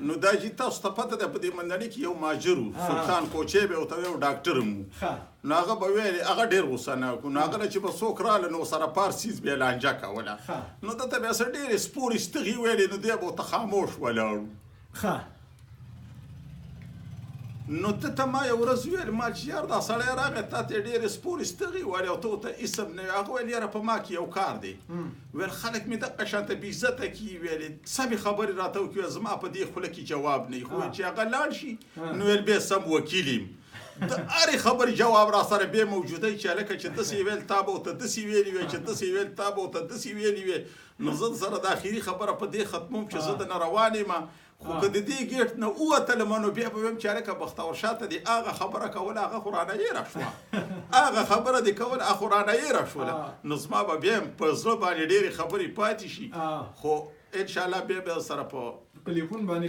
نو دا چې تاسو ته پته ده په دې منځني کې یو ماجر و سلطان کوچی به ورته یو ډاکټر هم نو هغه به ویل هغه ډېر غوسه ناک و نو هغه نه چې به څوک راله نو ورسره پارسیز به یې لانجه کوله نو ده ته بیا څه ډېرې سپورې ستغې ویلې نو دی به ورته خاموش ولاړ نو ته ته ما یو ورځ ویل ما چې یار دا سړی راغی تا ته یې ډېرې سپورې ستغې ویلې او ته ورته اسم نه وي هغه ویل یاره په ما کې یو کار دی ویل خلک مې دغه شانته بې عزته کي ویلې سمې خبرې راته وکړي زما په دې خوله کې جواب نه وي خو چې هغه لاړ شي نو ویل بیا سم وکیل یم د هرې خبرې جواب را سره بیا موجوده وي چې هلکه چې داسې ویل تا به ورته داسې ویلي وی چې داسې ویل تا به ورته داسې ویلي وی نو زه سره د اخري خبره په دې ختموم چې زه د نه روان یم خو که د دې ګیټ نه ووتلم نو بیا به ویم چې هلکه بختور شاه ته دې هغه خبره کوله هغه خو رانه هېره شوه هغه خبره دې کوله هغه خو رانه هېره شوله نو زما به بیا په زړه باندې ډېرې خبرې پاتې شي خو انشاءالله بیا به سره په ټلیفون باندې